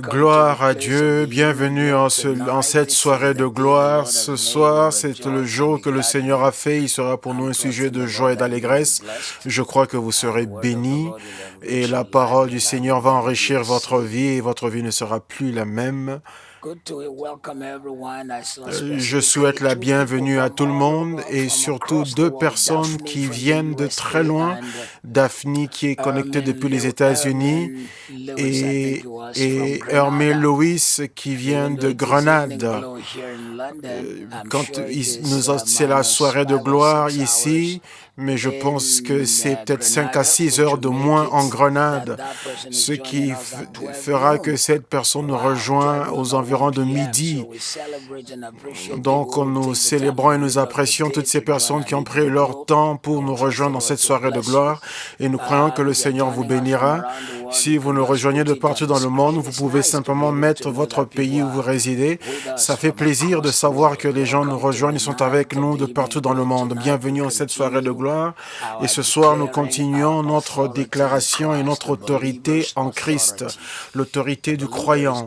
Gloire à Dieu, bienvenue en cette soirée de gloire. Ce soir, c'est le jour que le Seigneur a fait. Il sera pour nous un sujet de joie et d'allégresse. Je crois que vous serez bénis et la parole du Seigneur va enrichir votre vie et votre vie ne sera plus la même. Je souhaite la bienvenue à tout le monde et surtout deux personnes qui viennent de très loin. Daphne qui est connectée depuis les États-Unis et Hermé Lewis qui vient de Grenade. C'est la soirée de gloire ici, mais je pense que c'est peut-être 5 à 6 heures de moins en Grenade, ce qui fera que cette personne nous rejoint aux environs de midi. Donc, nous célébrons et nous apprécions toutes ces personnes qui ont pris leur temps pour nous rejoindre dans cette soirée de gloire et nous croyons que le Seigneur vous bénira. Si vous nous rejoignez de partout dans le monde, vous pouvez simplement mettre votre pays où vous résidez. Ça fait plaisir de savoir que les gens nous rejoignent et sont avec nous de partout dans le monde. Bienvenue en cette soirée de gloire. Et ce soir, nous continuons notre déclaration et notre autorité en Christ. L'autorité du croyant.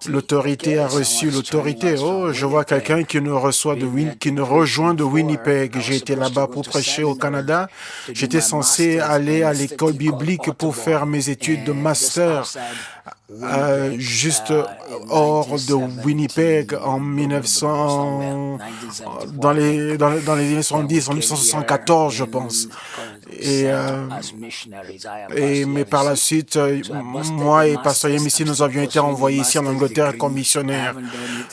L'autorité a reçu l'autorité. Oh, je vois quelqu'un qui nous rejoint de Winnipeg. J'ai été là-bas pour prêcher au Canada. J'étais censé aller à l'école biblique pour faire mes études de master juste hors de Winnipeg en 1900, dans les années 70, en 1974, je pense. Mais par la suite, moi et Pasteur Yem ici, nous avions été envoyés ici en Angleterre comme missionnaires.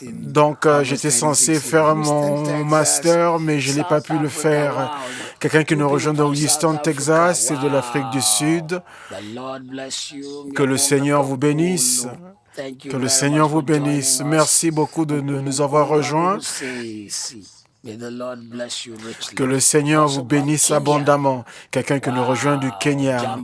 Donc, j'étais censé faire mon master, mais je n'ai pas pu le faire. Quelqu'un qui nous rejoint de Houston, Texas, et de l'Afrique du Sud. Que le Seigneur vous bénisse. Que le Seigneur vous bénisse. Merci beaucoup de nous avoir rejoints. Que le Seigneur vous bénisse abondamment. Quelqu'un qui nous rejoint du Kenya.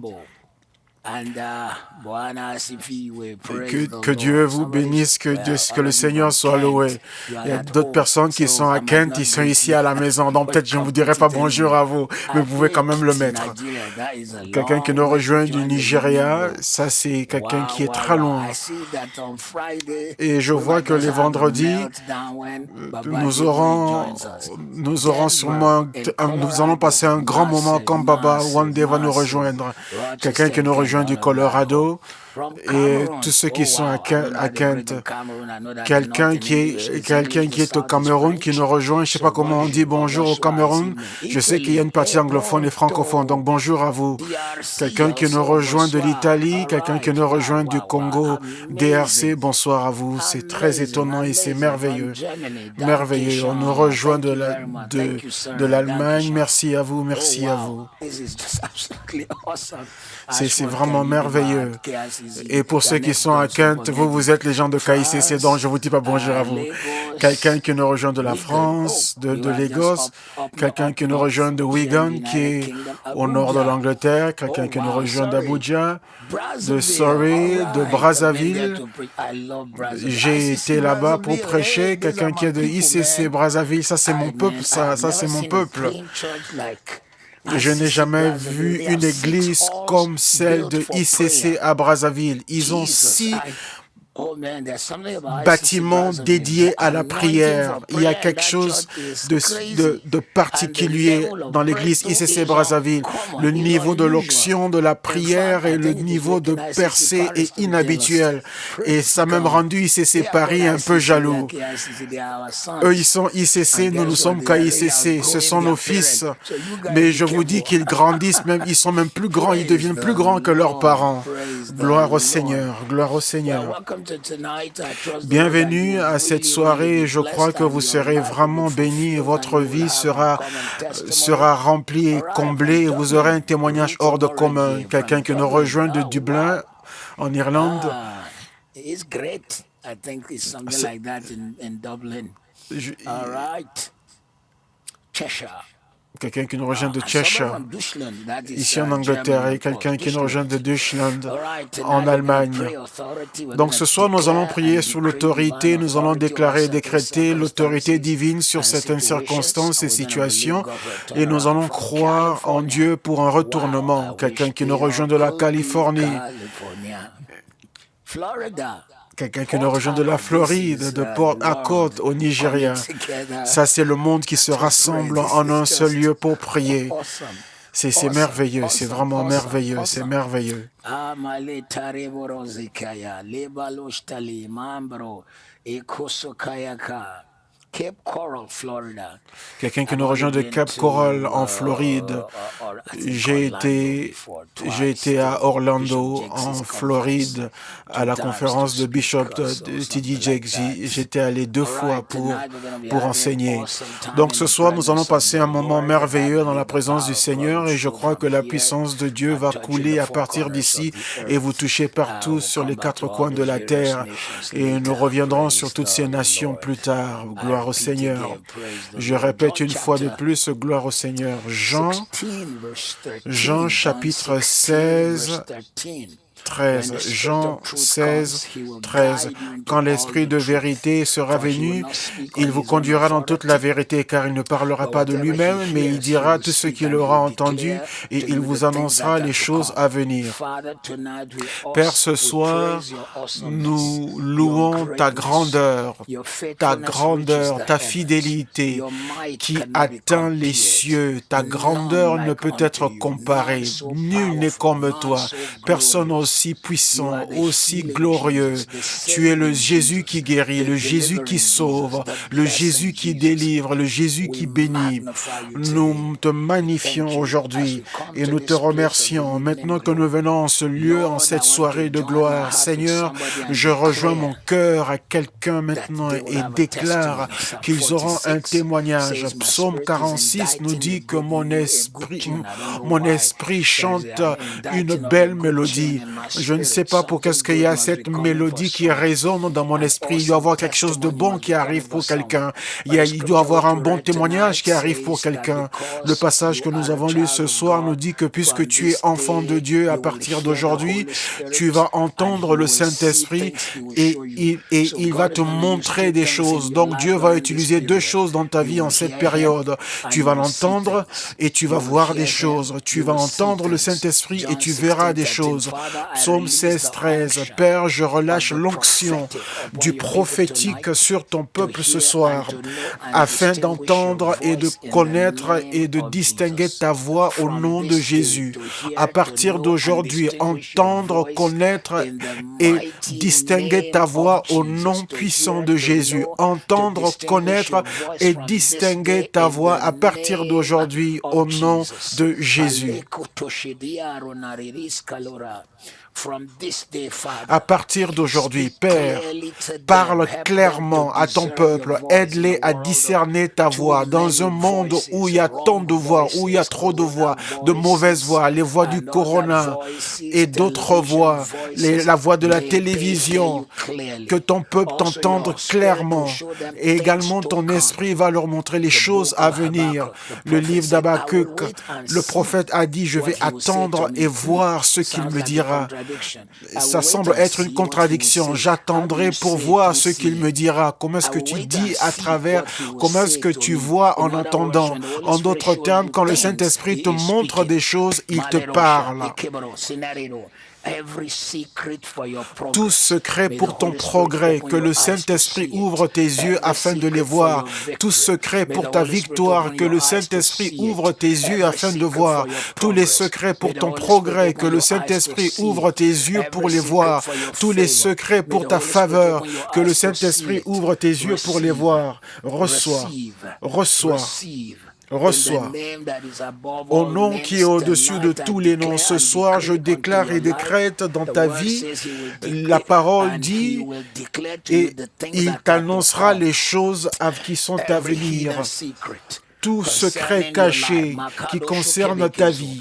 Que Dieu vous bénisse, que le Seigneur soit loué. Il y a d'autres personnes qui sont à Kent, ils sont ici à la maison. Donc peut-être je ne vous dirai pas bonjour à vous, mais vous pouvez quand même le mettre. Quelqu'un qui nous rejoint du Nigeria, ça c'est quelqu'un qui est très loin. Et je vois que les vendredis, nous allons passer un grand moment quand Baba One Day va nous rejoindre. Quelqu'un qui nous rejoint du Colorado et tous ceux qui sont à Kent. Quelqu'un qui est au Cameroun qui nous rejoint. Je ne sais pas comment on dit bonjour au Cameroun. Je sais qu'il y a une partie anglophone et francophone, donc bonjour à vous. Quelqu'un qui nous rejoint de l'Italie, quelqu'un qui nous rejoint du Congo, DRC, bonsoir à vous. C'est très étonnant et c'est merveilleux. Merveilleux. On nous rejoint de l'Allemagne. Merci à vous, merci à vous. C'est vraiment merveilleux. Et pour ceux qui sont à Kent, vous êtes les gens de KICC, donc je vous dis pas bonjour à vous. Quelqu'un qui nous rejoint de la France, de Lagos, quelqu'un qui nous rejoint de Wigan, qui est au nord de l'Angleterre, quelqu'un qui nous rejoint d'Abuja, de Surrey, de Brazzaville. J'ai été là-bas pour prêcher, quelqu'un qui est de ICC Brazzaville, ça c'est mon peuple, ça c'est mon peuple. Je n'ai jamais vu une église comme celle de ICC à Brazzaville. Ils ont 6 bâtiments dédiés à la prière. Il y a quelque chose de particulier dans l'église ICC Brazzaville. Le niveau de l'onction, de la prière et le niveau de percée est inhabituel. Et ça a même rendu ICC Paris un peu jaloux. Eux, ils sont ICC, nous sommes KICC. Ce sont nos fils. Mais je vous dis qu'ils grandissent, même, ils sont même plus grands, ils deviennent plus grands que leurs parents. Gloire au Seigneur, gloire au Seigneur. Bienvenue à cette soirée. Je crois que vous serez vraiment bénis et votre vie sera remplie et comblée. Vous aurez un témoignage hors de commun. Quelqu'un qui nous rejoint de Dublin, en Irlande. quelqu'un qui nous rejoint de Cheshire, ici en Angleterre, et quelqu'un qui nous rejoint de Deutschland, en Allemagne. Donc ce soir, nous allons prier sur l'autorité, nous allons déclarer et décréter l'autorité divine sur certaines circonstances et situations, et nous allons croire en Dieu pour un retournement. Quelqu'un qui nous rejoint de la Californie, quelqu'un qui nous rejoint de la Floride, de Port Harcourt au Nigeria. Ça, c'est le monde qui se rassemble en un seul lieu pour prier. C'est merveilleux, c'est vraiment merveilleux, c'est merveilleux. Cape Coral, Florida. Quelqu'un qui nous rejoint de Cape Coral en Floride. J'ai été à Orlando, en Floride, à la conférence de Bishop T.D. Jakes. J'étais allé 2 fois pour enseigner. Donc ce soir, nous allons passer un moment merveilleux dans la présence du Seigneur et je crois que la puissance de Dieu va couler à partir d'ici et vous toucher partout sur les 4 coins de la terre. Et nous reviendrons sur toutes ces nations plus tard. Gloire au Seigneur. Je répète une fois de plus, gloire au Seigneur. Jean chapitre 16, 13. Jean 16, 13. Quand l'Esprit de vérité sera venu, il vous conduira dans toute la vérité, car il ne parlera pas de lui-même, mais il dira tout ce qu'il aura entendu et il vous annoncera les choses à venir. Père, ce soir, nous louons ta grandeur, ta fidélité qui atteint les cieux. Ta grandeur ne peut être comparée. Nul n'est comme toi. Personne aussi puissant, aussi glorieux. Tu es le Jésus qui guérit, le Jésus qui sauve, le Jésus qui délivre, le Jésus qui bénit. Nous te magnifions aujourd'hui et nous te remercions. Maintenant que nous venons en ce lieu, en cette soirée de gloire, Seigneur, je rejoins mon cœur à quelqu'un maintenant et déclare qu'ils auront un témoignage. Psaume 46 nous dit que mon esprit chante une belle mélodie. Je ne sais pas pour qu'est-ce qu'il y a cette mélodie qui résonne dans mon esprit. Il doit y avoir quelque chose de bon qui arrive pour quelqu'un. Il doit y avoir un bon témoignage qui arrive pour quelqu'un. Le passage que nous avons lu ce soir nous dit que puisque tu es enfant de Dieu à partir d'aujourd'hui, tu vas entendre le Saint-Esprit et il va te montrer des choses. Donc Dieu va utiliser 2 choses dans ta vie en cette période. Tu vas l'entendre et tu vas voir des choses. Tu vas entendre le Saint-Esprit et tu verras des choses. Psaume 16, 13. Père, je relâche l'onction du prophétique sur ton peuple ce soir, afin d'entendre et de connaître et de distinguer ta voix au nom de Jésus. À partir d'aujourd'hui, entendre, connaître et distinguer ta voix au nom puissant de Jésus. Entendre, connaître et distinguer ta voix à partir d'aujourd'hui au nom de Jésus. À partir d'aujourd'hui, Père, parle clairement à ton peuple, aide-les à discerner ta voix dans un monde où il y a tant de voix, où il y a trop de voix, de mauvaises voix, les voix du corona et d'autres voix, la voix de la télévision, que ton peuple t'entende clairement et également ton esprit va leur montrer les choses à venir. Le livre d'Habakkuk, le prophète a dit, je vais attendre et voir ce qu'il me dira. Ça semble être une contradiction. J'attendrai pour voir ce qu'il me dira. Comment est-ce que tu dis à travers, comment est-ce que tu vois en entendant? En d'autres termes, quand le Saint-Esprit te montre des choses, il te parle. Tout secret pour ton progrès, que le Saint-Esprit ouvre tes yeux afin de les voir. Tout secret pour ta victoire, que le Saint-Esprit ouvre tes yeux afin de voir. Tous les secrets pour ton progrès, que le Saint-Esprit ouvre tes yeux pour les voir. Tous les secrets pour ta faveur, que le Saint-Esprit ouvre tes yeux pour les voir. Reçois, reçois. Reçois. Au nom qui est au-dessus de tous les noms, ce soir, je déclare et décrète dans ta vie, la parole dit, et il t'annoncera les choses qui sont à venir. Tout secret caché qui concerne ta vie.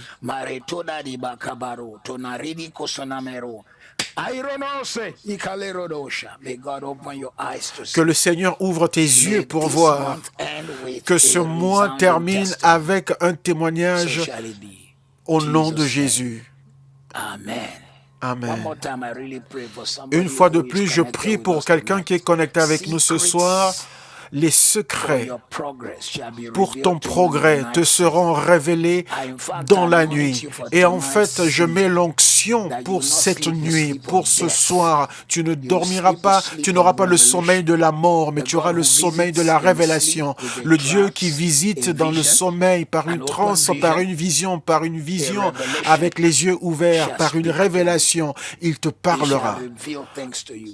Que le Seigneur ouvre tes yeux pour voir. Que ce mois termine avec un témoignage au nom de Jésus. Amen. Une fois de plus, je prie pour quelqu'un qui est connecté avec nous ce soir. Les secrets pour ton progrès te seront révélés dans la nuit. Et en fait, je mets l'onction pour cette nuit, pour ce soir. Tu ne dormiras pas, tu n'auras pas le sommeil de la mort, mais tu auras le sommeil de la révélation. Le Dieu qui visite dans le sommeil par une transe, par une vision, avec les yeux ouverts, par une révélation, il te parlera.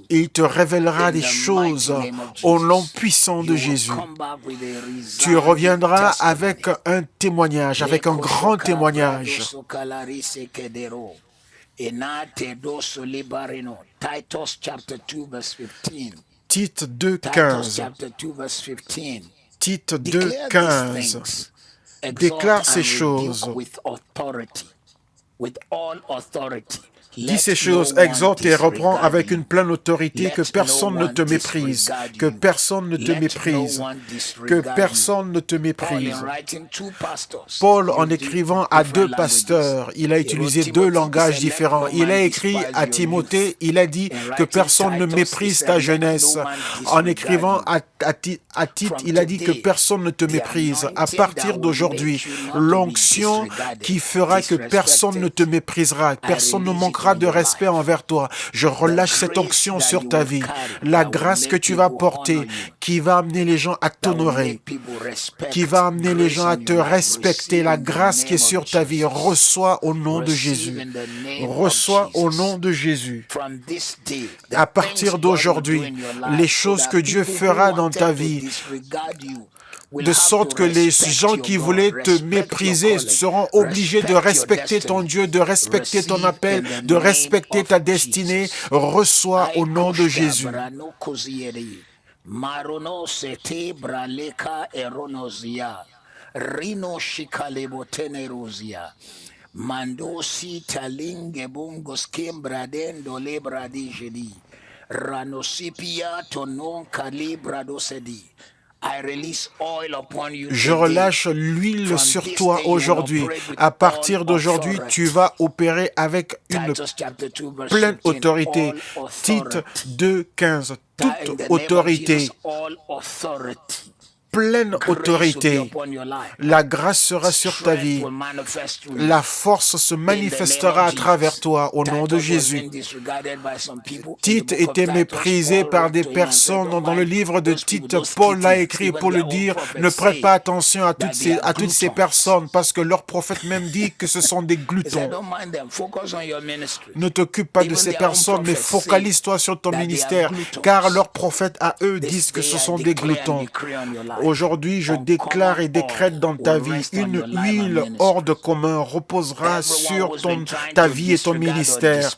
Il te révélera des choses au nom puissant de Jésus. Tu reviendras avec un témoignage, avec un grand témoignage. Tite 2,15. Tite 2,15 déclare ces choses. Dis ces choses, exhorte et reprend avec une pleine autorité, que personne ne te méprise, que personne ne te méprise, que personne ne te méprise. Paul, en écrivant à 2 pasteurs, il a utilisé 2 langages différents. Il a écrit à Timothée, il a dit que personne ne méprise ta jeunesse. En écrivant à Tite, il a dit que personne ne te méprise. À partir d'aujourd'hui, l'onction qui fera que personne ne te méprisera, personne ne manquera de respect envers toi. Je relâche cette onction sur ta vie. La grâce que tu vas porter, qui va amener les gens à t'honorer, qui va amener les gens à te respecter. La grâce qui est sur ta vie, reçois au nom de Jésus. Reçois au nom de Jésus. À partir d'aujourd'hui, les choses que Dieu fera dans ta vie, de sorte que les gens qui voulaient te mépriser seront obligés de respecter ton Dieu, de respecter ton appel, de respecter ta destinée. Reçois au nom de Jésus. Je relâche l'huile sur toi aujourd'hui. À partir d'aujourd'hui, tu vas opérer avec une pleine autorité. Tite 2,15. Toute autorité. Pleine autorité. La grâce sera sur ta vie. La force se manifestera à travers toi au nom de Jésus. Tite était méprisé par des personnes. Dans le livre de Tite, Paul l'a écrit pour le dire, ne prête pas attention à toutes ces personnes parce que leur prophète même dit que ce sont des glutons. Ne t'occupe pas de ces personnes, mais focalise-toi sur ton ministère, car leurs prophètes à eux disent que ce sont des glutons. Aujourd'hui, je déclare et décrète dans ta vie, une huile hors de commun reposera sur ta vie et ton ministère.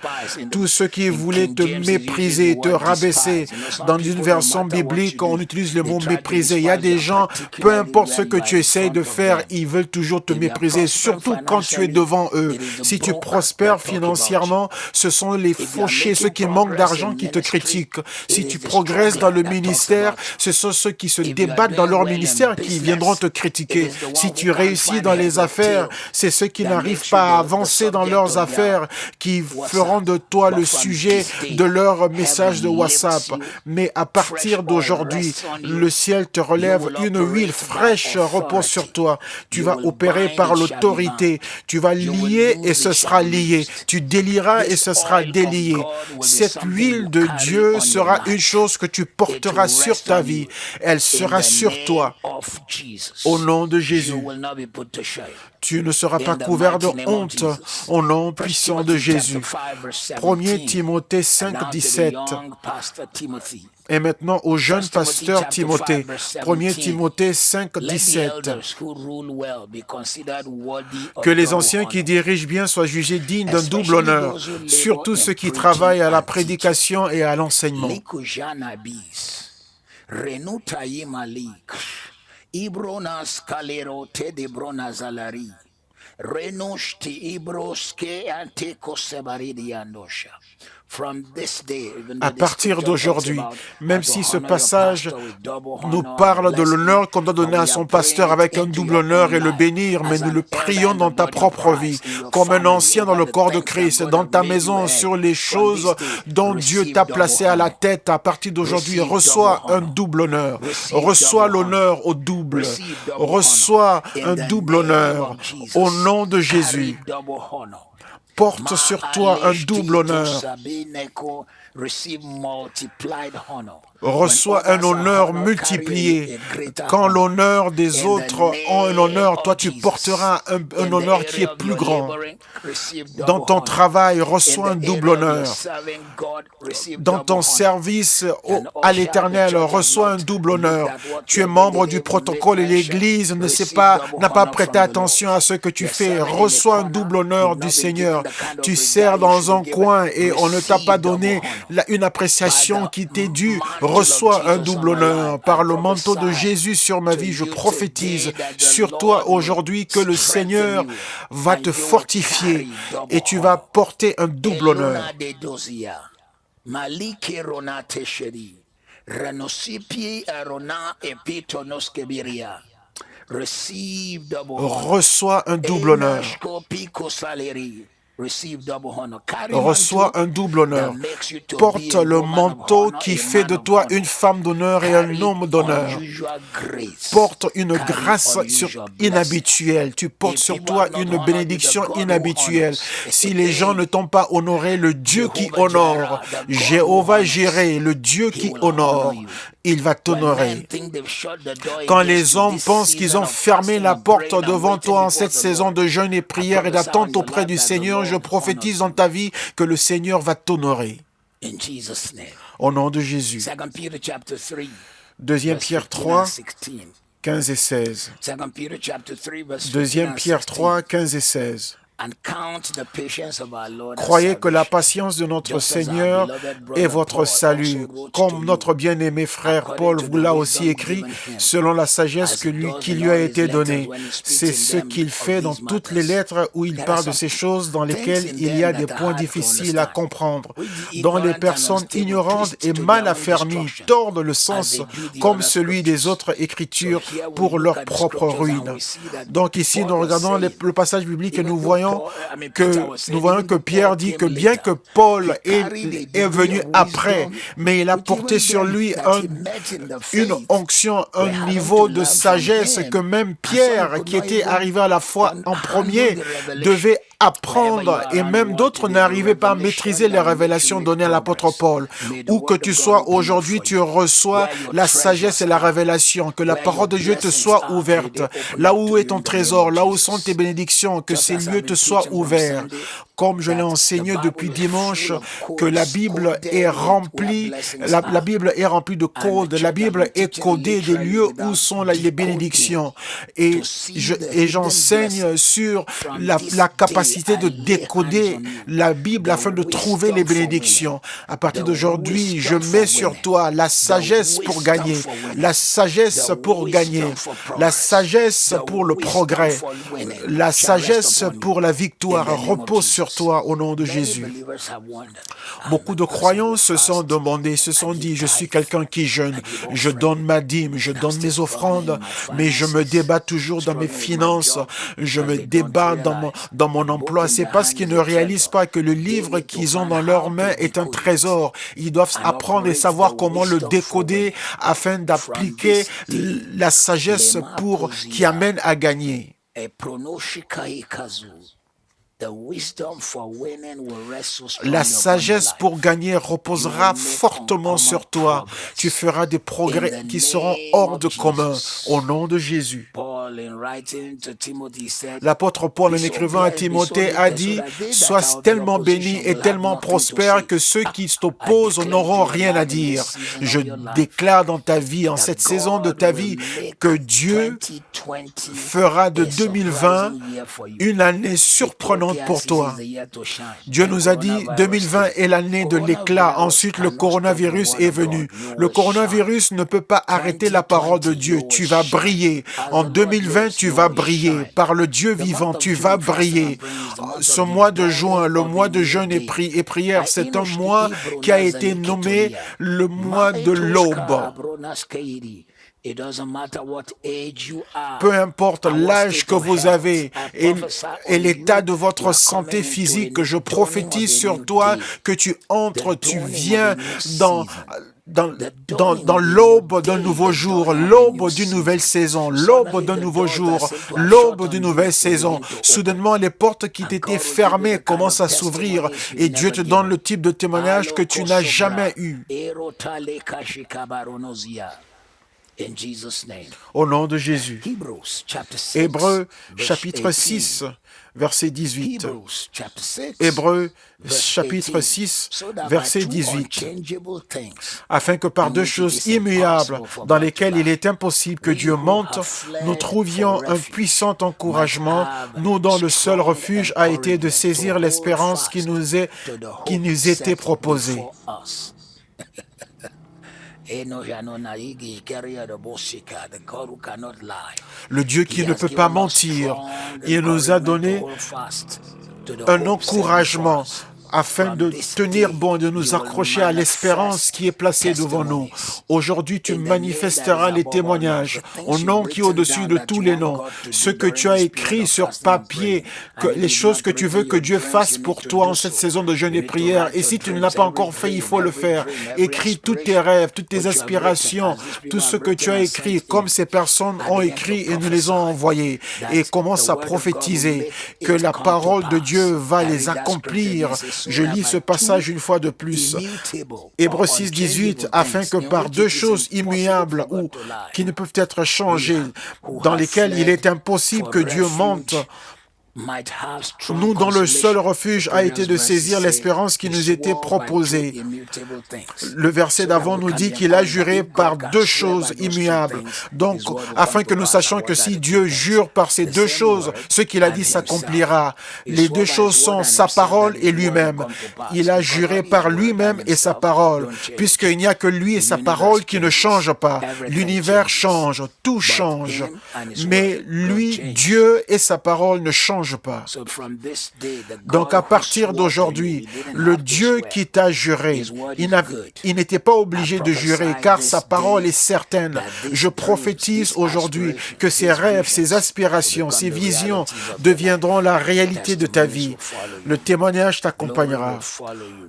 Tous ceux qui voulaient te mépriser, te rabaisser, dans une version biblique, on utilise le mot mépriser. Il y a des gens, peu importe ce que tu essayes de faire, ils veulent toujours te mépriser, surtout quand tu es devant eux. Si tu prospères financièrement, ce sont les fauchés, ceux qui manquent d'argent qui te critiquent. Si tu progresses dans le ministère, ce sont ceux qui se débattent dans leur ministère qui viendront te critiquer. Si tu réussis dans les affaires, c'est ceux qui n'arrivent pas à avancer dans leurs affaires qui feront de toi le sujet de leur message de WhatsApp. Mais à partir d'aujourd'hui, le ciel te relève, une huile fraîche repose sur toi. Tu vas opérer par l'autorité. Tu vas lier et ce sera lié. Tu délieras et ce sera délié. Cette huile de Dieu sera une chose que tu porteras sur ta vie. Elle sera sur toi. Au nom de Jésus, tu ne seras pas couvert de honte au nom puissant de Jésus. 1 Timothée 5, 17. Et maintenant au jeune pasteur Timothée. 1 Timothée 5, 17. Que les anciens qui dirigent bien soient jugés dignes d'un double honneur, surtout ceux qui travaillent à la prédication et à l'enseignement. Ibronas kalero te de bronazalari. Renoshti ibroske anteko sebaridi andosha. À partir d'aujourd'hui, même si ce passage nous parle de l'honneur qu'on doit donner à son pasteur avec un double honneur et le bénir, mais nous le prions dans ta propre vie, comme un ancien dans le corps de Christ, dans ta maison, sur les choses dont Dieu t'a placé à la tête. À partir d'aujourd'hui, reçois un double honneur, reçois l'honneur au double, reçois un double honneur au nom de Jésus. Porte sur toi un double honneur. Reçois un honneur multiplié. Quand l'honneur des autres ont un honneur, toi tu porteras un honneur qui est plus grand. Dans ton travail, reçois un double honneur. Dans ton service à l'Éternel, reçois un double honneur. Tu es membre du protocole et l'Église n'a pas prêté attention à ce que tu fais. Reçois un double honneur du Seigneur. Tu sers dans un coin et on ne t'a pas donné une appréciation qui t'est due. Reçois un double honneur. Par le manteau de Jésus sur ma vie, je prophétise sur toi aujourd'hui que le Seigneur va te fortifier et tu vas porter un double honneur. Reçois un double honneur. Reçois un double honneur. Porte le manteau qui fait de toi une femme d'honneur et un homme d'honneur. Porte une grâce inhabituelle. Tu portes sur toi une bénédiction inhabituelle. Si les gens ne t'ont pas honoré, le Dieu qui honore, Jéhovah Jireh, le Dieu qui honore, il va t'honorer. Quand les hommes pensent qu'ils ont fermé la porte devant toi en cette saison de jeûne et prière et d'attente auprès du Seigneur, je prophétise dans ta vie que le Seigneur va t'honorer. Au nom de Jésus. 2 Pierre 3, 15 et 16. 2 Pierre 3, 15 et 16. Croyez que la patience de notre Seigneur est votre salut, comme notre bien-aimé frère Paul vous l'a aussi écrit, selon la sagesse qui lui a été donnée. C'est ce qu'il fait dans toutes les lettres où il parle de ces choses dans lesquelles il y a des points difficiles à comprendre, dont les personnes ignorantes et mal affermies tordent le sens comme celui des autres Écritures pour leur propre ruine. Donc ici, nous regardons le passage biblique et nous voyons que Pierre dit que bien que Paul est venu après, mais il a porté sur lui une onction, un niveau de sagesse que même Pierre, qui était arrivé à la foi en premier, devait apprendre, et même d'autres n'arrivaient pas à maîtriser les révélations données à l'apôtre Paul. Où que tu sois aujourd'hui, tu reçois la sagesse et la révélation, que la parole de Dieu te soit ouverte. Là où est ton trésor, là où sont tes bénédictions, que ces lieux te soient ouverts. Comme je l'ai enseigné depuis dimanche, que la Bible est remplie, la Bible est remplie de codes, la Bible est codée des lieux où sont les bénédictions. Et j'enseigne sur la capacité de décoder la Bible afin de trouver les bénédictions. À partir d'aujourd'hui, je mets sur toi la sagesse pour gagner, la sagesse pour gagner, la sagesse pour le progrès, la sagesse pour la victoire repose sur toi au nom de Jésus. Beaucoup de croyants se sont demandé, se sont dit, je suis quelqu'un qui jeûne, je donne ma dîme, je donne mes offrandes, mais je me débat toujours dans mes finances, je me débat dans mon emploi. C'est parce qu'ils ne réalisent pas que le livre qu'ils ont dans leurs mains est un trésor. Ils doivent apprendre et savoir comment le décoder afin d'appliquer la sagesse qui amène à gagner. La sagesse pour gagner reposera fortement sur toi. Tu feras des progrès qui seront hors de commun au nom de Jésus. L'apôtre Paul, en écrivant à Timothée, a dit « Sois tellement béni et tellement prospère que ceux qui t'opposent n'auront rien à dire. » Je déclare dans ta vie, en cette saison de ta vie, que Dieu fera de 2020 une année surprenante pour toi. Dieu nous a dit 2020 est l'année de l'éclat. Ensuite, le coronavirus est venu. Le coronavirus ne peut pas arrêter la parole de Dieu. Tu vas briller. En 2020, 2020, tu vas briller. Par le Dieu vivant, tu vas briller. Ce mois de juin, le mois de jeûne et prière, c'est un mois qui a été nommé le mois de l'aube. Peu importe l'âge que vous avez et l'état de votre santé physique, je prophétise sur toi que tu viens dans l'aube d'un nouveau jour, l'aube d'une nouvelle saison, l'aube d'un nouveau jour, l'aube d'une nouvelle saison. Soudainement, les portes qui t'étaient fermées commencent à s'ouvrir et Dieu te donne le type de témoignage que tu n'as jamais eu. Au nom de Jésus. Hébreux chapitre 6, verset 18. Hébreux chapitre 6, verset 18. Afin que par deux choses immuables, dans lesquelles il est impossible que Dieu monte, nous trouvions un puissant encouragement, nous dont le seul refuge a été de saisir l'espérance qui nous était proposée. Le Dieu qui ne peut pas mentir, il nous a donné un encouragement afin de tenir bon, de nous accrocher à l'espérance qui est placée devant nous. Aujourd'hui, tu manifesteras les témoignages au nom qui est au-dessus de tous les noms. Ce que tu as écrit sur papier, les choses que tu veux que Dieu fasse pour toi en cette saison de jeûne et prière. Et si tu ne l'as pas encore fait, il faut le faire. Écris tous tes rêves, toutes tes aspirations, tout ce que tu as écrit, comme ces personnes ont écrit et nous les ont envoyés. Et commence à prophétiser que la parole de Dieu va les accomplir. Je lis ce passage une fois de plus. Hébreux 6, 18, afin que par deux choses immuables ou qui ne peuvent être changées, dans lesquelles il est impossible que Dieu monte, nous dont le seul refuge a été de saisir l'espérance qui nous était proposée. Le verset d'avant nous dit qu'il a juré par deux choses immuables. Donc, afin que nous sachions que si Dieu jure par ces deux choses, ce qu'il a dit s'accomplira. Les deux choses sont sa parole et lui-même. Il a juré par lui-même et sa parole, puisqu'il n'y a que lui et sa parole qui ne changent pas. L'univers change, tout change, mais lui, Dieu et sa parole ne changent pas. Donc à partir d'aujourd'hui, le Dieu qui t'a juré, il n'était pas obligé de jurer car sa parole est certaine. Je prophétise aujourd'hui que ses rêves, ses aspirations, ses visions deviendront la réalité de ta vie. Le témoignage t'accompagnera.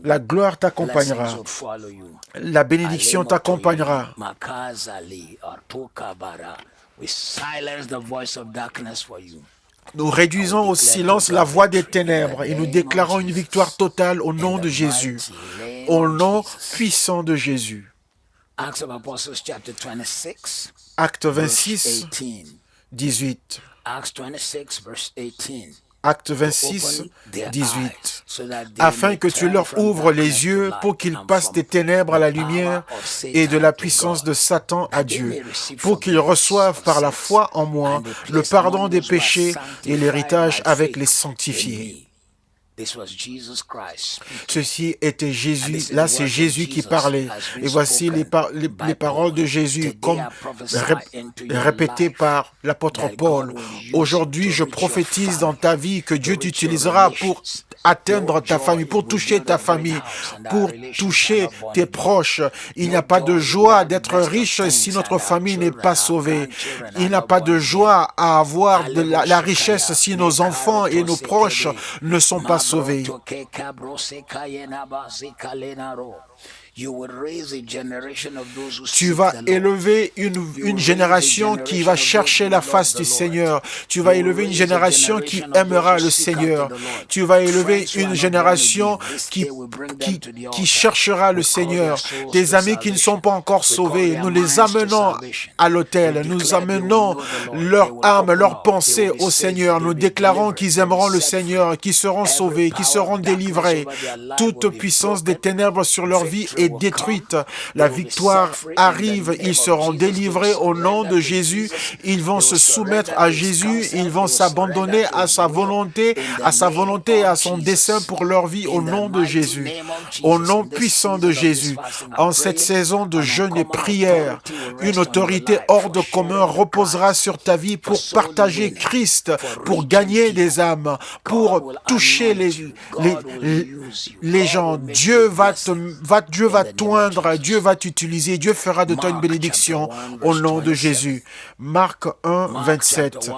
La gloire t'accompagnera. La bénédiction t'accompagnera. Nous réduisons au silence la voix des ténèbres et nous déclarons une victoire totale au nom de Jésus, au nom puissant de Jésus. Actes 26, 18. Acte 26, 18. Afin que tu leur ouvres les yeux pour qu'ils passent des ténèbres à la lumière et de la puissance de Satan à Dieu, pour qu'ils reçoivent par la foi en moi le pardon des péchés et l'héritage avec les sanctifiés. Ceci était Jésus, là c'est Jésus qui parlait. Et voici les paroles de Jésus, comme répétées par l'apôtre Paul. Aujourd'hui, je prophétise dans ta vie que Dieu t'utilisera pour atteindre ta famille, pour toucher ta famille, pour toucher tes proches. Il n'y a pas de joie d'être riche si notre famille n'est pas sauvée. Il n'y a pas de joie à avoir de la richesse si nos enfants et nos proches ne sont pas sauvés. Tu vas élever une génération qui va chercher la face du Seigneur. Tu vas élever une génération qui aimera le Seigneur. Tu vas élever une génération qui cherchera le Seigneur. Des amis qui ne sont pas encore sauvés, nous les amenons à l'autel. Nous amenons leur âme, leur pensée au Seigneur. Nous déclarons qu'ils aimeront le Seigneur, qu'ils seront sauvés, qu'ils seront délivrés. Toute puissance des ténèbres sur leur vie est est détruite. La victoire arrive, ils seront délivrés au nom de Jésus. Ils vont se soumettre à Jésus, ils vont s'abandonner à sa volonté et à son dessein pour leur vie au nom de Jésus. Au nom puissant de Jésus, en cette saison de jeûne et prière, une autorité hors de commun reposera sur ta vie pour partager Christ, pour gagner des âmes, pour toucher les gens. Dieu va t'oindre, Dieu va t'utiliser, Dieu fera de toi une bénédiction au nom de Jésus. Marc 1, 27.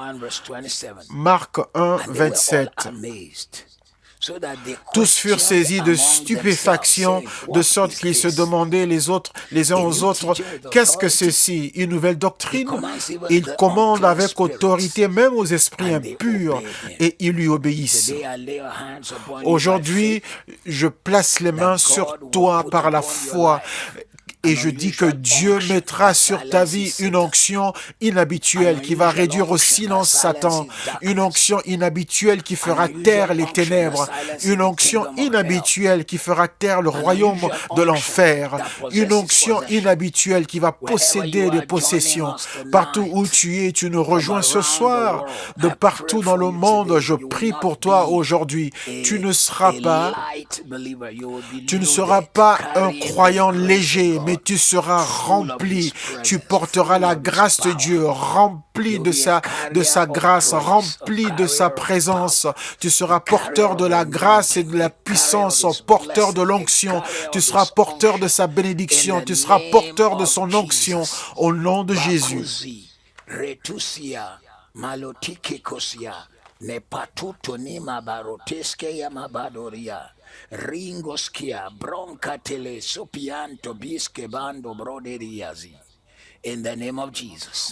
Marc 1, 27. Tous furent saisis de stupéfaction, de sorte qu'ils se demandaient les uns aux autres, qu'est-ce que ceci? Une nouvelle doctrine? Il commande avec autorité même aux esprits impurs et ils lui obéissent. Aujourd'hui, je place les mains sur toi par la foi. Et je dis que Dieu mettra sur ta vie une onction inhabituelle qui va réduire au silence Satan, une onction inhabituelle qui fera taire les ténèbres, une onction inhabituelle qui fera taire le royaume de l'enfer, une onction inhabituelle qui va posséder les possessions. Partout où tu es, tu nous rejoins ce soir. De partout dans le monde, je prie pour toi aujourd'hui. Tu ne seras pas un croyant léger, mais tu seras rempli, tu porteras la grâce de Dieu, rempli de sa grâce, rempli de sa présence. Tu seras porteur de la grâce et de la puissance, porteur de l'onction. Tu seras porteur de sa bénédiction, tu seras porteur de son onction au nom de Jésus.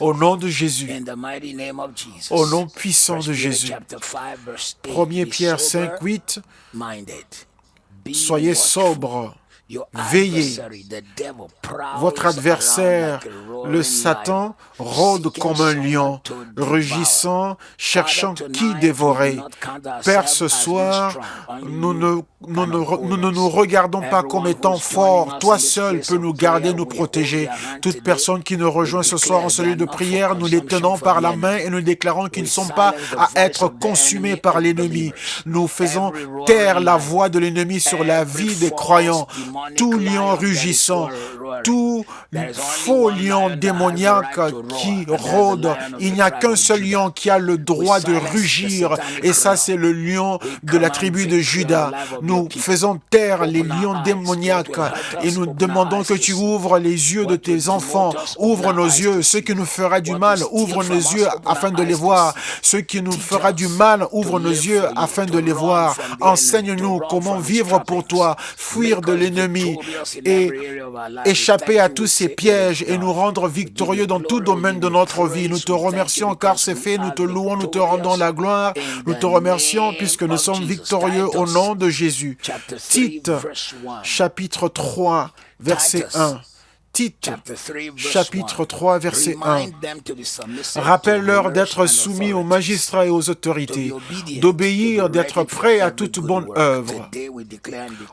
Au nom de Jésus, au nom puissant de Jésus. 1 Pierre 5, 8, soyez sobres, veillez. Votre adversaire, le Satan, rôde comme un lion, rugissant, cherchant qui dévorer. Père, ce soir, nous ne nous regardons pas comme étant forts. Toi seul peux nous garder, nous protéger. Toute personne qui nous rejoint ce soir en celui de prière, nous les tenons par la main et nous déclarons qu'ils ne sont pas à être consumés par l'ennemi. Nous faisons taire la voix de l'ennemi sur la vie des croyants. Tout lion rugissant, tout faux lion démoniaque qui rôde, il n'y a qu'un seul lion qui a le droit de rugir, et ça c'est le lion de la tribu de Juda. Nous faisons taire les lions démoniaques et nous demandons que tu ouvres les yeux de tes enfants, ouvre nos yeux, ce qui nous fera du mal, ouvre nos yeux afin de les voir, ce qui nous fera du mal, ouvre nos yeux afin de les voir. Enseigne-nous comment vivre pour toi, fuir de l'ennemi et échapper à tous ces pièges et nous rendre victorieux dans tout domaine de notre vie. Nous te remercions car c'est fait, nous te louons, nous te rendons la gloire, nous te remercions puisque nous sommes victorieux au nom de Jésus. Tite, chapitre 3, verset 1. Tite, chapitre 3, verset 1. Rappelle-leur d'être soumis aux magistrats et aux autorités, d'obéir, d'être prêts à toute bonne œuvre.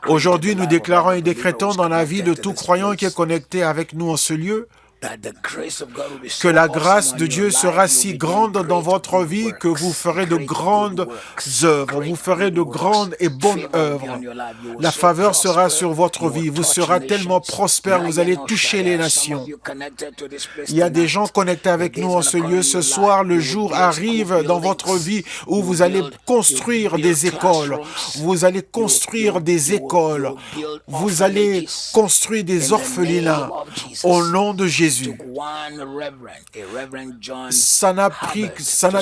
Aujourd'hui, nous déclarons et décrétons dans la vie de tout croyant qui est connecté avec nous en ce lieu, que la grâce de Dieu sera si grande dans votre vie que vous ferez de grandes œuvres, vous ferez de grandes et bonnes œuvres. La faveur sera sur votre vie, vous serez tellement prospère, vous allez toucher les nations. Il y a des gens connectés avec nous en ce lieu. Ce soir, le jour arrive dans votre vie où vous allez construire des écoles, vous allez construire des écoles, vous allez construire des orphelinats au nom de Jésus. Ça n'a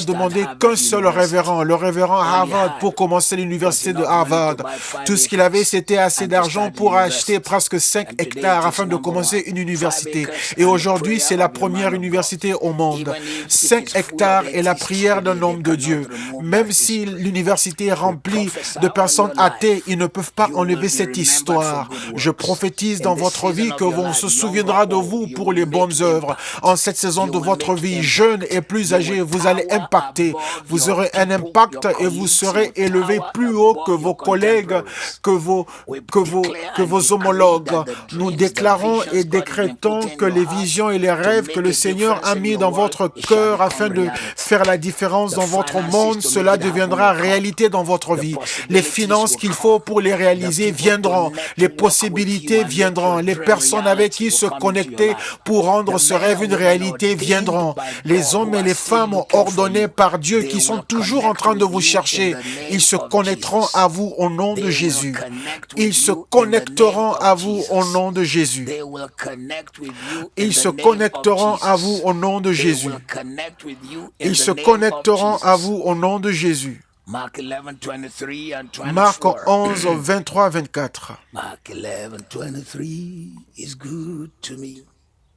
demandé qu'un seul révérend, le révérend Harvard, pour commencer l'université de Harvard. Tout ce qu'il avait, c'était assez d'argent pour acheter presque 5 hectares afin de commencer une université. Et aujourd'hui, c'est la première université au monde. 5 hectares est la prière d'un homme de Dieu. Même si l'université est remplie de personnes athées, ils ne peuvent pas enlever cette histoire. Je prophétise dans votre vie que l'on se souviendra de vous pour les bonnes œuvres. En cette saison de votre vie, jeune et plus âgé, vous allez impacter. Vous aurez un impact et vous serez élevé plus haut que vos collègues, que vos homologues. Nous déclarons et décrétons que les visions et les rêves que le Seigneur a mis dans votre cœur afin de faire la différence dans votre monde, cela deviendra réalité dans votre vie. Les finances qu'il faut pour les réaliser viendront. Les possibilités viendront. Les personnes avec qui se connecter pour rendre ce rêve une réalité viendront. Les hommes et les femmes ordonnés par Dieu qui sont toujours en train de vous chercher, ils se connecteront à vous au nom de Jésus. Ils se connecteront à vous au nom de Jésus. Ils se connecteront à vous au nom de Jésus. Ils se connecteront à vous au nom de Jésus. Marc 11, 23, 24.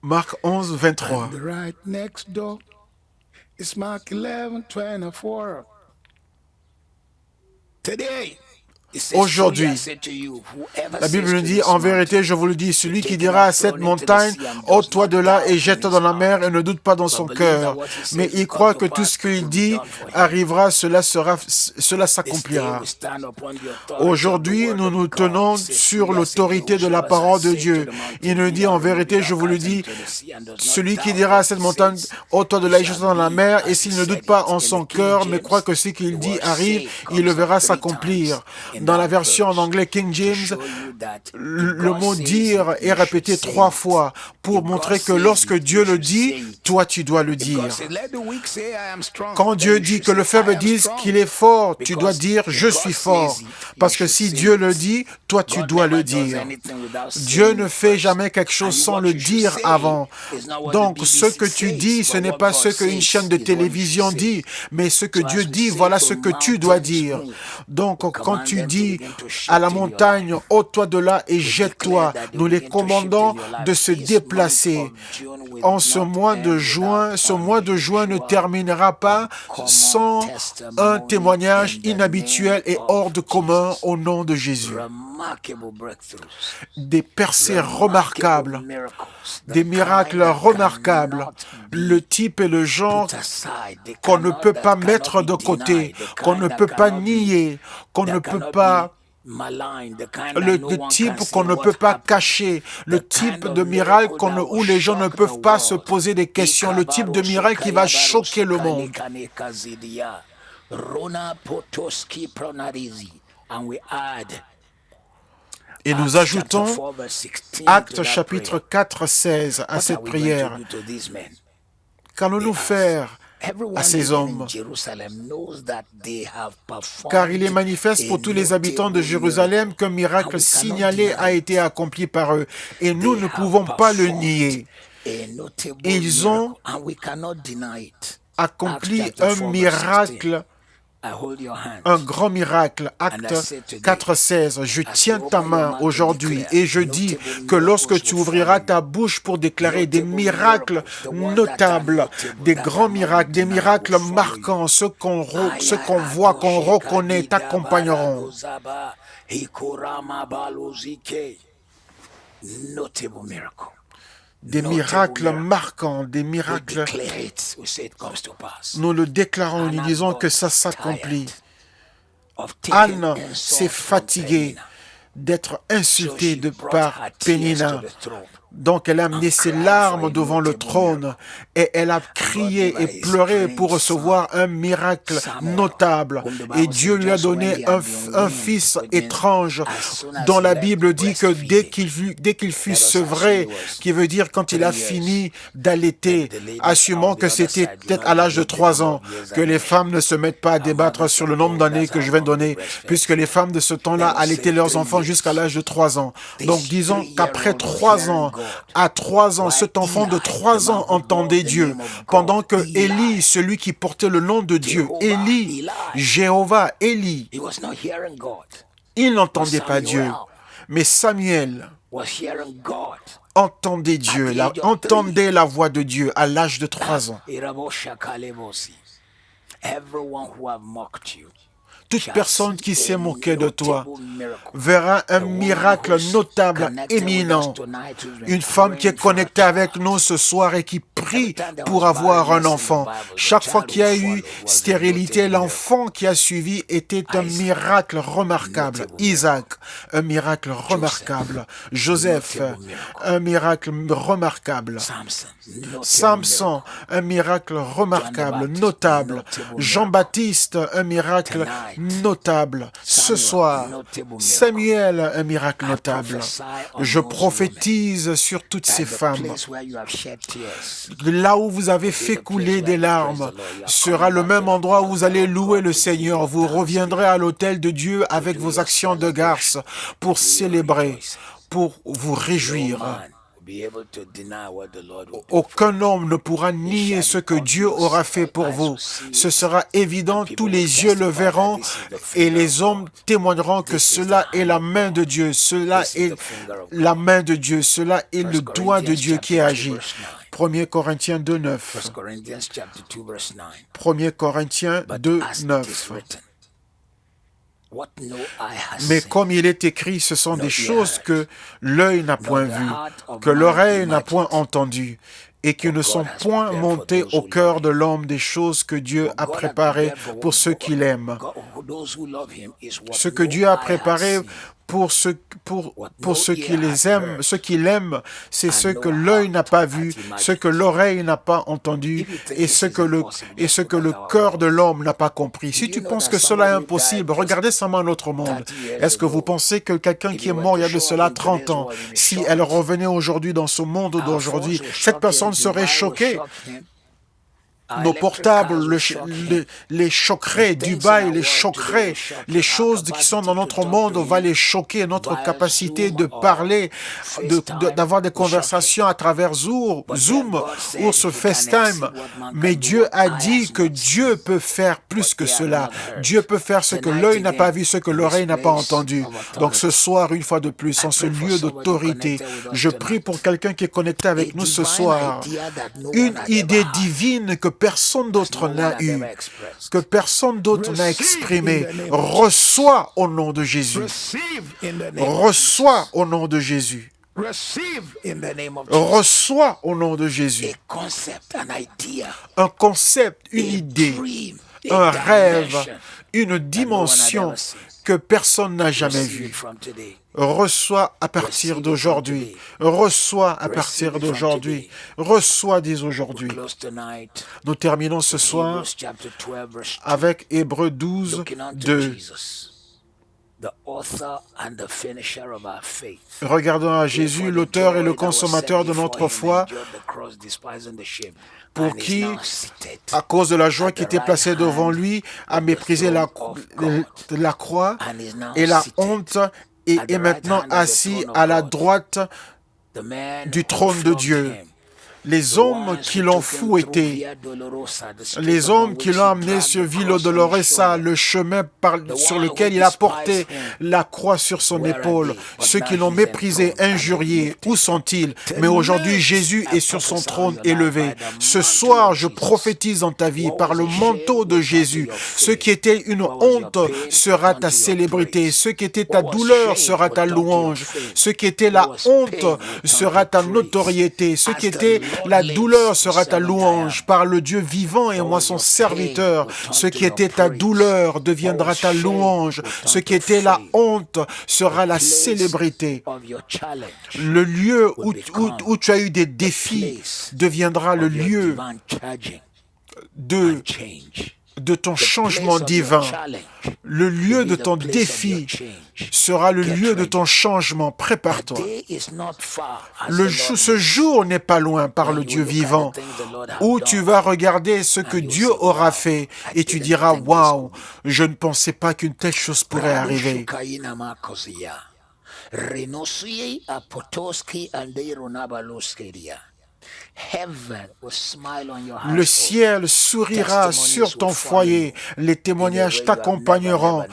Marc 11, 23. Aujourd'hui, la Bible nous dit, en vérité, je vous le dis, celui qui dira à cette montagne, ôte-toi de là et jette-toi dans la mer, et ne doute pas dans son cœur, mais il croit que tout ce qu'il dit arrivera, cela s'accomplira. Aujourd'hui, nous nous tenons sur l'autorité de la parole de Dieu. Il nous dit, en vérité, je vous le dis, celui qui dira à cette montagne, ôte-toi de là et jette-toi dans la mer, et s'il ne doute pas en son cœur, mais croit que ce qu'il dit arrive, il le verra s'accomplir. Dans la version en anglais King James, le mot « dire » est répété 3 fois pour montrer que lorsque Dieu le dit, toi tu dois le dire. Quand Dieu dit que le faible dise qu'il est fort, tu dois dire « je suis fort ». Parce que si Dieu le dit, toi tu dois le dire. Dieu ne fait jamais quelque chose sans le dire avant. Donc ce que tu dis, ce n'est pas ce qu'une chaîne de télévision dit, mais ce que Dieu dit, voilà ce que tu dois dire. Donc quand tu dis à la montagne, ôte-toi de là et jette-toi, nous les commandons de se déplacer. En ce mois de juin ne terminera pas sans un témoignage inhabituel et hors de commun au nom de Jésus. Des percées remarquables, des miracles remarquables, le type et le genre qu'on ne peut pas mettre de côté, qu'on ne peut pas nier, qu'on ne peut pas... Le type qu'on ne peut pas cacher, le type de miracle où les gens ne peuvent pas se poser des questions, le type de miracle qui va choquer le monde. Et nous ajoutons Actes chapitre 4, 16 à cette prière. Qu'allons-nous faire à ces hommes? Car il est manifeste pour tous les habitants de Jérusalem qu'un miracle signalé a été accompli par eux, et nous ne pouvons pas le nier. Ils ont accompli un miracle, un grand miracle. Acte 4.16. Je tiens ta main aujourd'hui et je dis que lorsque tu ouvriras ta bouche pour déclarer des miracles notables, des grands miracles, des miracles marquants, ceux qu'on voit, qu'on reconnaît, t'accompagneront. Des miracles marquants, des miracles. Nous le déclarons, nous disons que ça s'accomplit. Anne s'est fatiguée d'être insultée par Pénina. Donc elle a amené ses larmes devant le trône et elle a crié et pleuré pour recevoir un miracle notable. Et Dieu lui a donné un fils étrange dont la Bible dit que dès qu'il fut sevré, qui veut dire quand il a fini d'allaiter, assumant que c'était peut-être à l'âge de 3 ans, que les femmes ne se mettent pas à débattre sur le nombre d'années que je viens de donner, puisque les femmes de ce temps-là allaitaient leurs enfants jusqu'à l'âge de 3 ans. Donc disons qu'après 3 ans, à 3 ans, cet enfant de 3 ans entendait Dieu, pendant que Élie, celui qui portait le nom de Dieu, Élie, Jéhovah, Élie, il n'entendait pas Dieu, mais Samuel entendait Dieu, entendait la voix de Dieu à l'âge de 3 ans. Toute personne qui s'est moquée de toi verra un miracle notable, éminent. Une femme qui est connectée avec nous ce soir et qui prie pour avoir un enfant. Chaque fois qu'il y a eu stérilité, l'enfant qui a suivi était un miracle remarquable. Isaac, un miracle remarquable. Joseph, un miracle remarquable. Samson, un miracle remarquable, notable. Jean-Baptiste, un miracle notable. Ce soir, Samuel, un miracle notable. Je prophétise sur toutes ces femmes. Là où vous avez fait couler des larmes sera le même endroit où vous allez louer le Seigneur. Vous reviendrez à l'autel de Dieu avec vos actions de grâce pour célébrer, pour vous réjouir. Aucun homme ne pourra nier ce que Dieu aura fait pour vous. Ce sera évident, tous les yeux le verront et les hommes témoigneront que cela est la main de Dieu, cela est la main de Dieu, cela est le doigt de Dieu qui agit. 1 Corinthiens 2, 9. 1 Corinthiens 2, 9. Mais comme il est écrit, ce sont des choses que l'œil n'a point vues, que l'oreille n'a point entendues, et qui ne sont point montées au cœur de l'homme, des choses que Dieu a préparées pour ceux qui l'aiment. Ce que Dieu a préparé pour ceux qui les aiment, ceux qui l'aiment, c'est ce que l'œil n'a pas vu, ce que l'oreille n'a pas entendu et ce que le cœur de l'homme n'a pas compris. Si tu penses que cela est impossible, regardez seulement notre monde. Est-ce que vous pensez que quelqu'un qui est mort il y a de cela 30 ans, si elle revenait aujourd'hui dans ce monde d'aujourd'hui, cette personne serait choquée? Nos portables les choqueraient, Dubaï les choquerait, les choses qui sont dans notre monde, on va les choquer, notre capacité de parler, d'avoir des conversations à travers Zoom ou sur FaceTime. Mais Dieu a dit que Dieu peut faire plus que cela. Dieu peut faire ce que l'œil n'a pas vu, ce que l'oreille n'a pas entendu. Donc ce soir, une fois de plus, en ce lieu d'autorité, je prie pour quelqu'un qui est connecté avec nous ce soir. Une idée divine que personne d'autre n'a eu, que personne d'autre n'a exprimé. Reçois au nom de Jésus. Reçois au nom de Jésus. Reçois au nom de Jésus. Un concept, une idée, un rêve, une dimension que personne n'a jamais vue. Reçois à partir d'aujourd'hui. Reçois à partir d'aujourd'hui. Reçois dès aujourd'hui. Nous terminons ce soir avec Hébreux 12, 2. Regardons à Jésus, l'auteur et le consommateur de notre foi, pour qui, à cause de la joie qui était placée devant lui, a méprisé la croix et la honte, et est maintenant assis à la droite du trône de Dieu. Les hommes qui l'ont fouetté, les hommes qui l'ont amené sur Villa Dolorosa, le chemin sur lequel il a porté la croix sur son épaule, ceux qui l'ont méprisé, injurié, où sont-ils? Mais aujourd'hui, Jésus est sur son trône élevé. Ce soir, je prophétise dans ta vie par le manteau de Jésus. Ce qui était une honte sera ta célébrité. Ce qui était ta douleur sera ta louange. Ce qui était la honte sera ta notoriété. Ce qui était la douleur sera ta louange par le Dieu vivant et moi son serviteur. Ce qui était ta douleur deviendra ta louange. Ce qui était la honte sera la célébrité. Le lieu où tu as eu des défis deviendra le lieu de ton changement divin. Le lieu de ton défi sera le lieu de ton changement. Prépare-toi. Ce jour n'est pas loin par le Dieu vivant, où tu vas regarder ce que Dieu aura fait et tu diras, « Waouh, je ne pensais pas qu'une telle chose pourrait arriver. » Le ciel sourira sur ton foyer. Les témoignages t'accompagneront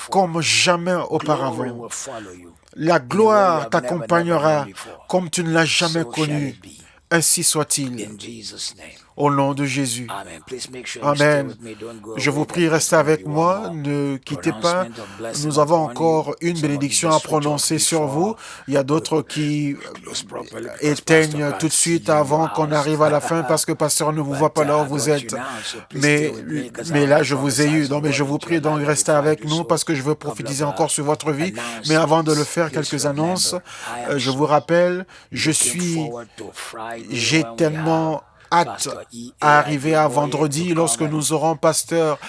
comme jamais auparavant. La gloire t'accompagnera comme tu ne l'as jamais connue. Ainsi soit-il. Au nom de Jésus. Amen. Please make sure you stay Amen. with me. Don't go Je away. vous Let prie, me restez give avec you one moi, more ne quittez pas. pronouncement of blessing Nous avons upon you. encore une Somebody bénédiction à just switch off prononcer sur vous. before Il y a we d'autres qui close properly because Pastor éteignent can't tout de see suite you in your avant qu'on house. arrive à la fin parce que pasteur ne vous voit But pas là où I vous got you êtes. now, so please stay Mais, with me because I mais want là, to je vous ai prophesy eu. some Donc, mais je word vous into prie your donc life restez before I avec do nous so. parce que je veux Couple prophétiser of encore sur votre vie. Mais avant de le faire, please quelques annonces. remember, I am Je vous so rappelle, looking forward to Friday j'ai when we have tellement hâte Pastor à E.A. arriver à Adeboye to vendredi lorsque come and nous aurons pasteur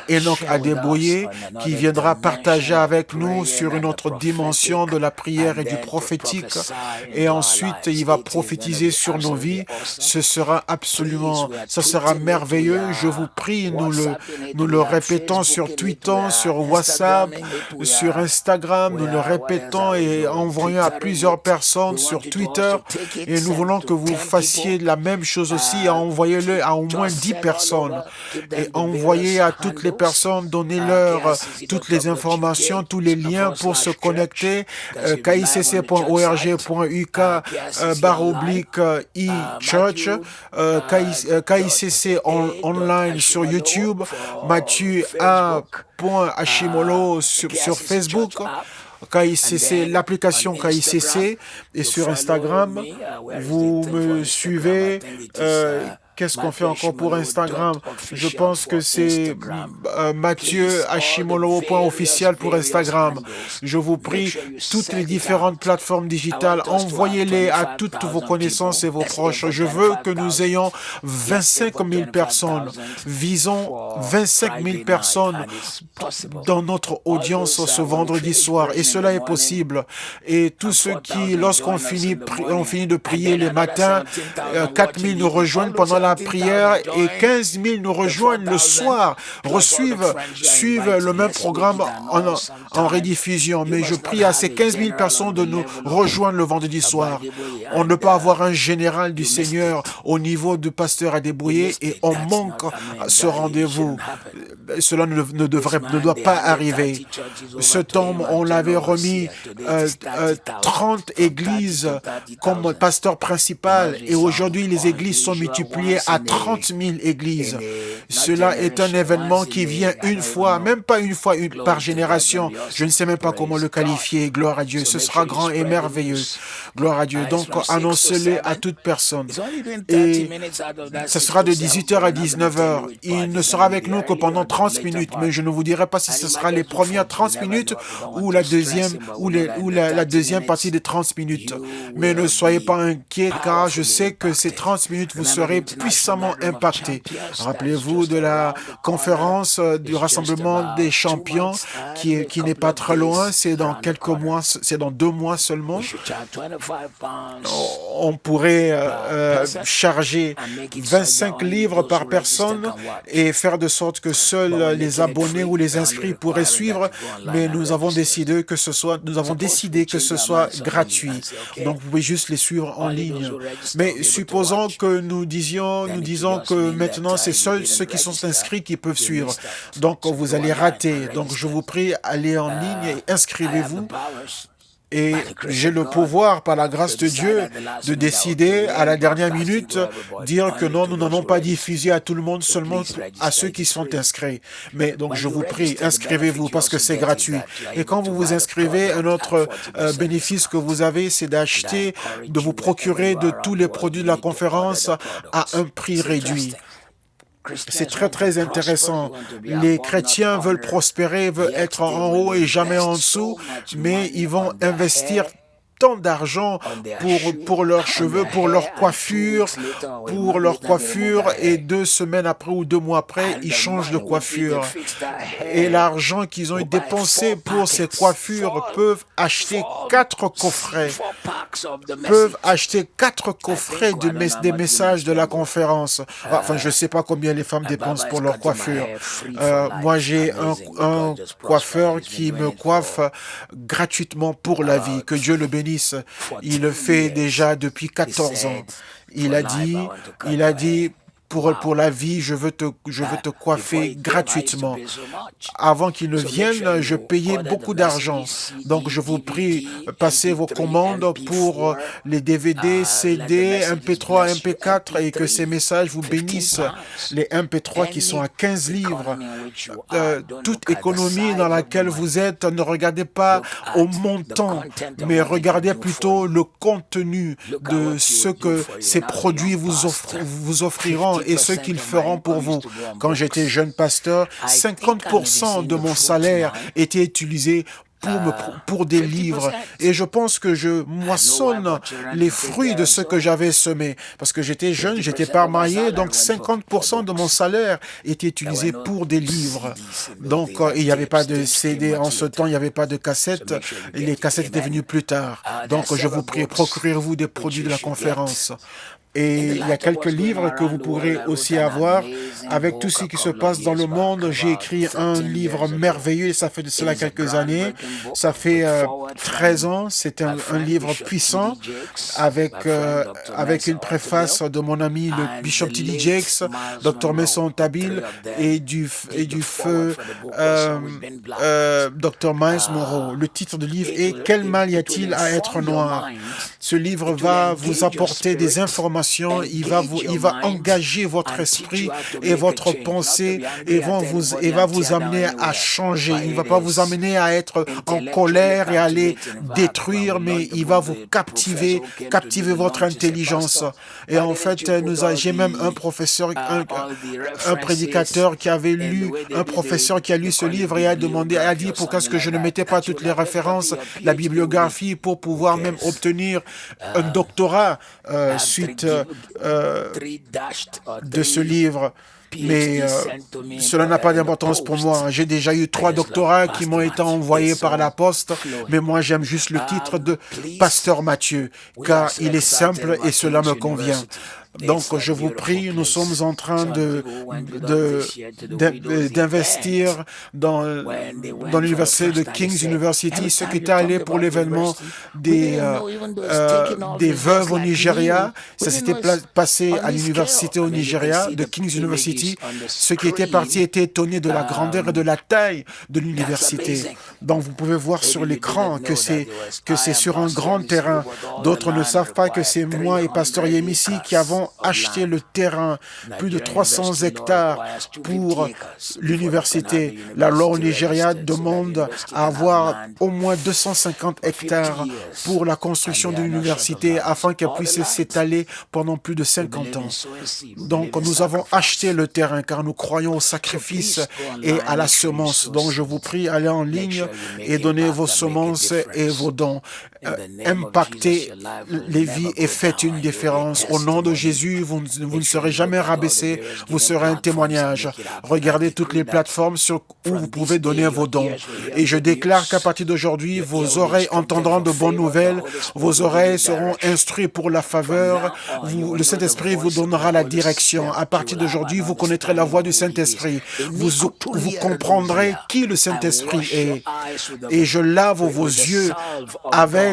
Enoch share with us Adeboye on qui another viendra partager dimension of avec nous praying sur une and the autre dimension prophetic, de la prière and et du then to prophétique. prophesy Et into our ensuite, lives. il va It is going to prophétiser be sur nos absolutely vies. awesome. Ce sera Please, absolument, we are ça sera tweeting it, we merveilleux. Je vous are prie, WhatsApping it, nous we le are répétons sur Facebooking it, we Twitter, are sur WhatsApp, Instagramming it, sur Instagram. Nous le what else répétons are we et doing? envoyons à Twittering plusieurs it. personnes We sur want you to Twitter. also take it, Et nous send voulons it que to vous 10 fassiez people. la même chose aussi. Envoyez-le à au moins Just 10 send all personnes. over, give Et them the various envoyez à toutes les handles. personnes, donnez-leur toutes les informations, tous les liens pour se connecter. KICC.org.uk /e-church, KICC online sur YouTube, Mathieu A.Hashimolo sur Facebook. KICC, l'application KICC et sur Instagram, vous me suivez. Qu'est-ce qu'on fait encore pour Instagram? Je pense que c'est Mathieu Hashimolo.officiel pour Instagram. Je vous prie, toutes les différentes plateformes digitales, envoyez-les à toutes vos connaissances et vos proches. Je veux que nous ayons 25 000 personnes. Visons 25 000 personnes dans notre audience ce vendredi soir. Et cela est possible. Et tous ceux qui, lorsqu'on finit de prier les matins, 4 000 nous rejoignent pendant la prière et 15 000 nous rejoignent le soir, suivent le même programme en rediffusion. Mais je prie à ces 15 000 personnes de nous rejoindre le vendredi soir. On ne peut pas avoir un général du Seigneur au niveau du pasteur Adeboye et on manque ce rendez-vous. Cela ne doit pas arriver. Cet homme, on l'avait remis 30 églises comme pasteur principal et aujourd'hui les églises sont multipliées à 30 000 églises. Cela est un événement qui vient une fois, même pas une fois par génération. Je ne sais même pas comment le qualifier. Gloire à Dieu. Ce sera grand et merveilleux. Gloire à Dieu. Donc, annoncez-le à toute personne. Et ce sera de 18h à 19h. Il ne sera avec nous que pendant 30 minutes, mais je ne vous dirai pas si ce sera les premières 30 minutes ou la deuxième la deuxième partie des 30 minutes. Mais ne soyez pas inquiets car je sais que ces 30 minutes vous serez puissamment impactés. Rappelez-vous de la conférence du rassemblement des champions qui n'est pas très loin, c'est dans quelques mois, c'est dans 2 mois seulement. On pourrait charger 25 livres par personne et faire de sorte que seuls les abonnés ou les inscrits pourraient suivre, mais nous avons décidé que ce soit gratuit. Donc vous pouvez juste les suivre en ligne. Mais supposons que nous disons que maintenant c'est seuls ceux qui sont inscrits qui peuvent suivre. Donc vous allez rater. Donc je vous prie, allez en ligne et inscrivez-vous. Et j'ai le pouvoir, par la grâce de Dieu, de décider à la dernière minute, dire que non, nous n'allons pas diffuser à tout le monde, seulement à ceux qui sont inscrits. Mais donc je vous prie, inscrivez-vous parce que c'est gratuit. Et quand vous vous inscrivez, un autre bénéfice que vous avez, c'est d'acheter, de vous procurer de tous les produits de la conférence à un prix réduit. C'est très, très intéressant. Les chrétiens veulent prospérer, veulent être en haut et jamais en dessous, mais ils vont investir tant d'argent pour leurs cheveux, pour leur coiffure, et 2 semaines après ou 2 mois après, ils changent de coiffure. Et l'argent qu'ils ont dépensé pour ces coiffures peuvent acheter 4 coffrets, des messages de la conférence. Enfin, je ne sais pas combien les femmes dépensent pour leur coiffure. Moi, j'ai un coiffeur qui me coiffe gratuitement pour la vie. Que Dieu le bénisse. Il le fait déjà depuis 14 ans. Il a dit, pour la vie, je veux te coiffer gratuitement. Avant qu'ils ne viennent, je payais beaucoup d'argent. Donc, je vous prie, passez vos commandes pour les DVD, CD, MP3, MP4 et que ces messages vous bénissent. Les MP3 qui sont à 15 livres. Toute économie dans laquelle vous êtes, ne regardez pas au montant, mais regardez plutôt le contenu de ce que ces produits vous offriront et ce qu'ils feront pour vous. Quand j'étais jeune pasteur, 50% de mon salaire était utilisé pour des livres. Et je pense que je moissonne les fruits de ce que j'avais semé. Parce que j'étais jeune, j'étais pas marié, donc 50% de mon salaire était utilisé pour des livres. Donc, il n'y avait pas de CD en ce temps, il n'y avait pas de cassettes. Les cassettes étaient venues plus tard. Donc, je vous prie, procurez-vous des produits de la conférence. Et il y a quelques livres que vous pourrez aussi avoir. Avec tout ce qui se passe dans le monde, j'ai écrit un livre merveilleux, et ça fait de cela quelques années. Ça fait 13 ans. C'est un livre puissant avec une préface de mon ami, le Bishop T.D. Jakes, Dr. Mason Tabil et du feu Dr. Miles Monroe. Le titre du livre est « Quel mal y a-t-il à être noir ?» Ce livre va vous apporter des informations. Il va engager votre esprit et votre pensée et va vous amener à changer. Il ne va pas vous amener à être en colère et à les détruire, mais il va vous captiver votre intelligence. Et en fait, j'ai même un professeur, un prédicateur qui avait lu, un professeur qui a lu ce livre et a dit pourquoi est-ce que je ne mettais pas toutes les références, la bibliographie pour pouvoir même obtenir un doctorat suite de ce livre. Mais cela n'a pas d'importance pour moi. J'ai déjà eu 3 doctorats qui m'ont été envoyés par la poste, mais moi j'aime juste le titre de Pasteur Mathieu, car il est simple et cela me convient. Donc, je vous prie, nous sommes en train d'investir dans l'université de King's University. Ceux qui étaient allés pour l'événement des veuves au Nigeria, ça s'était passé à l'université au Nigeria, de King's University. Ceux qui étaient partis étaient étonnés de la grandeur et de la taille de l'université. Donc, vous pouvez voir sur l'écran que c'est sur un grand terrain. D'autres ne savent pas que c'est moi et Pasteur Yemisi qui avons acheté le terrain, plus de 300 hectares pour l'université. La loi au Nigeria demande à avoir au moins 250 hectares pour la construction de l'université afin qu'elle puisse s'étaler pendant plus de 50 ans. Donc nous avons acheté le terrain car nous croyons au sacrifice et à la semence. Donc je vous prie, allez en ligne et donnez vos semences et vos dons. Impactez les vies et faites une différence. Au nom de Jésus, vous ne serez jamais rabaissé, vous serez un témoignage. Regardez toutes les plateformes où vous pouvez donner vos dons. Et je déclare qu'à partir d'aujourd'hui, vos oreilles entendront de bonnes nouvelles, vos oreilles seront instruites pour la faveur, le Saint-Esprit vous donnera la direction. À partir d'aujourd'hui, vous connaîtrez la voix du Saint-Esprit. Vous comprendrez qui le Saint-Esprit est. Et je lave vos yeux avec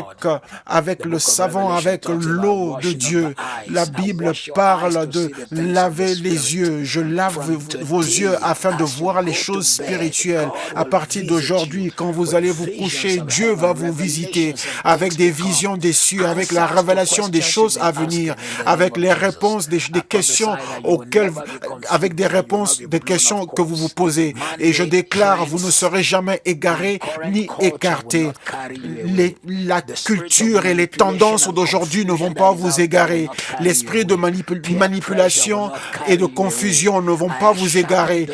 le savon, avec l'eau de Dieu. La Bible parle de laver les yeux. Je lave vos yeux afin de voir les choses spirituelles. À partir d'aujourd'hui, quand vous allez vous coucher, Dieu va vous visiter avec des visions déçues, avec la révélation des choses à venir, avec les réponses des questions avec des réponses des questions que vous vous posez. Et je déclare, vous ne serez jamais égarés ni écartés. La culture et les tendances d'aujourd'hui ne vont pas vous égarer. L'esprit de manipulation et de confusion ne vont pas vous égarer.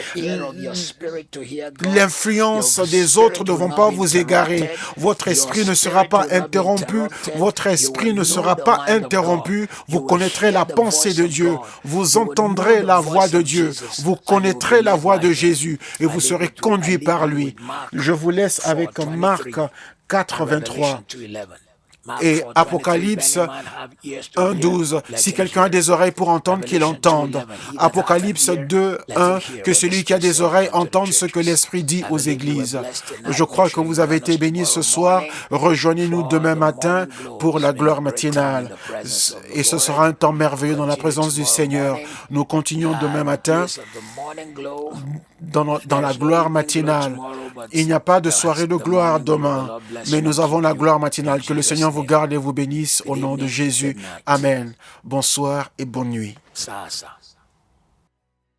L'influence des autres ne vont pas vous égarer. Votre esprit ne sera pas interrompu. Votre esprit ne sera pas interrompu. Vous connaîtrez la pensée de Dieu. Vous entendrez la voix de Dieu. Vous connaîtrez la voix de Jésus et vous serez conduit par lui. Je vous laisse avec Marc 4, 23. Et Apocalypse 1:12, si quelqu'un a des oreilles pour entendre, qu'il entende. Apocalypse 2:1, que celui qui a des oreilles entende ce que l'Esprit dit aux églises. Je crois que vous avez été bénis ce soir. Rejoignez-nous demain matin pour la gloire matinale. Et ce sera un temps merveilleux dans la présence du Seigneur. Nous continuons demain matin dans la gloire matinale. Il n'y a pas de soirée de gloire demain, mais nous avons la gloire matinale. Que le Seigneur vous garde et vous bénisse au nom de Jésus. Amen. Bonsoir et bonne nuit.